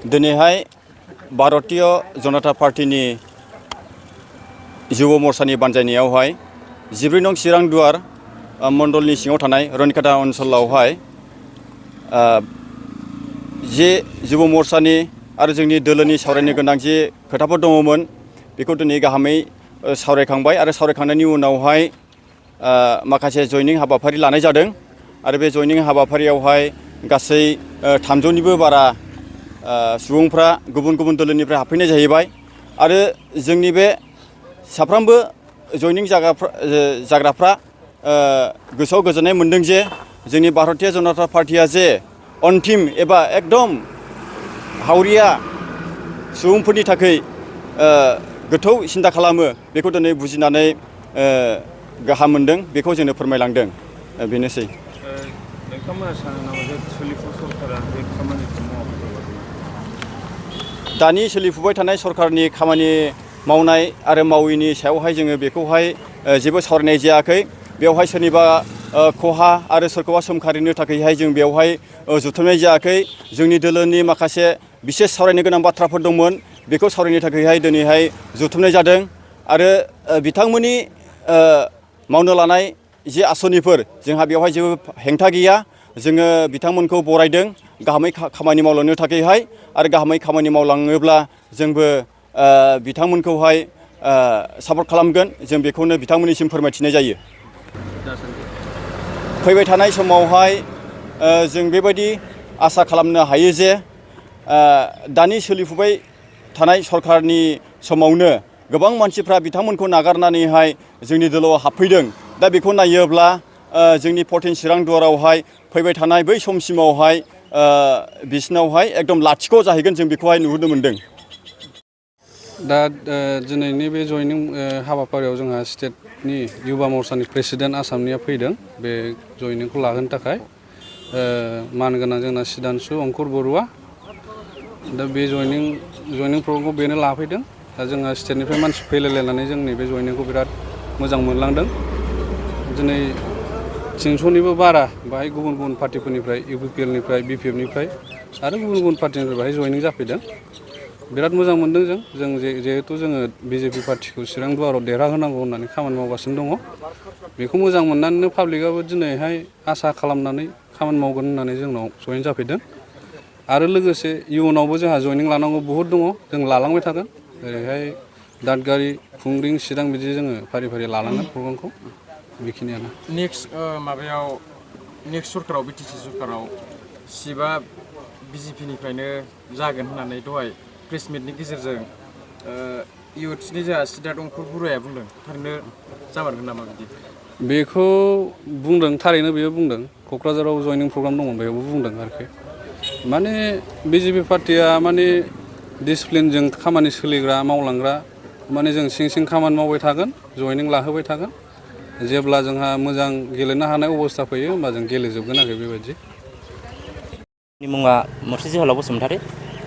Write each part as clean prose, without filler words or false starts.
दिनैहाय भारतीय जनता पार्टीनि युवा मोर्चानि बानजायनायावहाय 14 नं चिरांदुवार मण्डलनि सिङाव थानाय रनिकाटा ओनसोलावहाय जे युवा मोर्चानि आरो जोंनि दोलोनि सावरायनो गोनां जे खोथाफोर दङमोन बेखौ दिनै गाहामै सावरायखांबाय आरो सावरायखांनायनि उनावहाय माखासे जयनिं हाबाफारि लानाय जादों आरो बे जयनिं हाबाफारियावहाय गासै 300निबो बारा सुबुंफ्रा गुबुन गुबुन दोलोनिफ्राय हाबफैनाय जाहैबाय आरो जोंनि बे साफ्रोमबो जयनिं जाग्राफ्रा गोसोआव गोजोननाय मोनदों जे जोंनि भारतीय जनता पार्टीया जे अन्तिम एबा एकदम हावरिया सुबुंफोरनि थाखाय गोथौ सिन्था खालामो बेखौ दिनै बुजिनानै गाहाम मोनदों बेखौ जोंनो फोरमायलांदों बेनोसै। नोंथांमोना सानो नामा जे सोलिफु सरकारा बे खामानिखौ मावाखै? दानि सोलिफुबाय थानाय सरकारनि खामानि मावनाय आरो मावैनि सायावहाय जोङो बेखौहाय जेबो सावरायनाय जायाखै। बेवहाय सोरनिबा खहा आरो सोरखौबा सोमखारिनो थाखायहाय जों बेवहाय जुथुमनाय जायाखै। जोंनि दोलोनि माखासे बिसेस सावरायनो गोनां बाथ्राफोर दंमोन बेखौ सावरायनो थाखायहाय दिनैहाय जुथुमनाय जादों आरो बिथांमोननि मावनो लानाय जे आसनिफोर जोंहा बेवहाय जेबो हेंथा गैया। जोङो बिथांमोनखौ बरायदों गाहामै खामानि मावलांनो थाखायहाय आरो गाहामै खामानि मावलाङोब्ला जोंबो बिथांमोनखौहाय सापर्ट खालामगोन जों बेखौनो बिथांमोननिसिम फोरमायथिनाय जायो। फैबाय थानाय समावहाय जों बेबायदि आसा खालामनो हायो जे दानि सोलिफुबाय थानाय सरकारनि समावनो गोबां मानसिफ्रा बिथांमोनखौ नागारनानैहाय जोंनि दोलोआव हाबफैदों। दा बेखौ नायोब्ला जोंनि 14 चिरांदुवारावहाय फैबाय थानाय बै समसिमावहाय बिसिनावहाय एकदम लाथिख' जाहैगोन जों बेखौहाय नुहुरनो मोनदों। दा दिनैनि बे जयनिं हाबाफारियाव जोंहा स्टेटनि युवा मोर्चानि प्रेसिडेन्ट आसामनिया फैदों बे जयनिंखौ लाहोनो थाखाय। मानगोनां जोंना सिदांसु अंकुर बरुवा। दा बे जयनिं प्रग्रामखौ बेनो लाफैदों। दा जोंहा स्टेटनिफ्राय मानसि फैलायलायनानै जोंनि बे जयनिंखौ बिराद मोजां मोनलांदों। दिनै 300निबो बारा बाहाय गुबुन गुबुन पार्टिफोरनिफ्राय UPPLनिफ्राय BPF आरो गुबुन गुबुन पार्टिनिफ्राय बाहाय जयनिं जाफैदों। बिराद मोजां मोनदों जों जिहेतु जोङो BJP पार्टिखौ चिरांदुवाराव देरहाहोनांगौ होननानै खामानि मावगासिनो दङ। बेखौ मोजां मोननानैनो पाब्लिकआबो दिनैहाय आसा खालामनानै खामानि मावगोन होननानै जोंनाव जयेन जाफैदों। आरो लोगोसे इयुनावबो जोंहा जयनिं लानांगौ बहुद दङ जों लालांबाय थागोन। ओरैहाय दादगारि खुंग्रिं चिरां बिदि जोङो फारि फारि लालांगोन प्रग्रामखौ बेखिनियानो। नेक्स्ट सरकाराव BTC सरकाराव सिटआ BJPनिफ्रायनो जागोन होननानै दहाय प्रेस मिटनि गेजेरजों इउथ्सनि जोंहा सिद्धार्थ अंकुर बरुवाया बुंदों। थारैनो जामारगोन नामा बिदि? बेखौ बुंदों थारैनो बेयो बुंदों। क'क्राझाराव जयनिं प्रग्राम दंमोन बेयावबो बुंदों आरोखि। माने BJP पार्टिया माने डिसिप्लिनजों खामानि सोलिग्रा मावलांग्रा माने जों सिं सिं खामानि मावबाय थागोन जयनिं लाहोबाय थागोन। जेब्ला जोंहा मोजां गेलेनो हानाय अबस्था फैयो होमबा जों गेलेजोबगोन आरो बेबायदि। नि मुङा मुर्शि जोहोलाव बसुमतारी।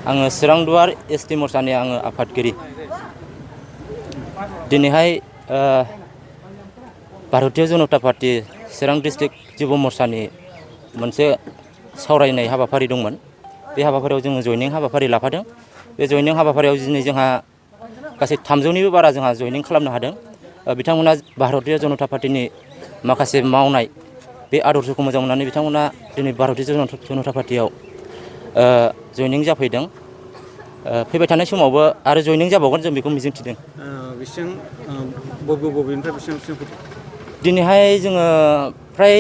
आङो चिरांदुवार ST मोर्चानि आङो आफादगिरि। दिनैहाय भारतीय जनता पार्टी चिरां डिस्ट्रिक्ट युवा मोर्चानि मोनसे सावरायनाय हाबाफारि दंमोन। बे हाबाफारियाव जोङो जयनिं हाबाफारि लाफादों। बे जयनिं हाबाफारियाव दिनै जोंहा गासै 300निबो बारा जोंहा जयनिं खालामनो हादों। बिथांमोना भारतीय जनता पार्टीनि माखासे मावनाय बे आदर्शखौ मोजां मोननानै बिथांमोना दिनै भारतीय जनता पार्टीयाव जयनिं जाफैदों। फैबाय थानाय समावबो आरो जयनिं जाबावगोन जों बेखौ मिजिंथिदों। बबेनिफ्राय बेसेबां फैदों? दिनैहाय जोङो फ्राय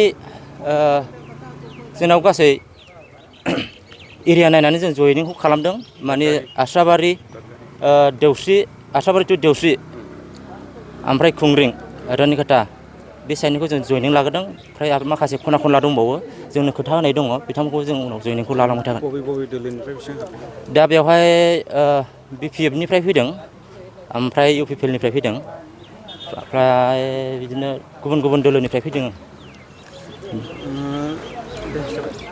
जोंनाव गासै एरिया नायनानै जों जयनिंखौ खालामदों। माने आस्राबारि टु देवस्रि ओमफ्राय खुंग्रिं रनिकाटा बे साइडनिखौ जों जयनिं लाग्रोदों। ओमफ्राय आरो माखासे खना खनला दंबावो जोंनो खोथा होनाय दङ बिथांमोनखौ जों उनाव जयनिंखौ लालांबाय थागोन। बबे दोलोनिफ्राय बेसेबां हाबदों? दा बेवहाय BPFनिफ्राय फैदों ओमफ्राय UPPLनिफ्राय फैदों ओमफ्राय बिदिनो गुबुन गुबुन दोलोनिफ्राय फैदों।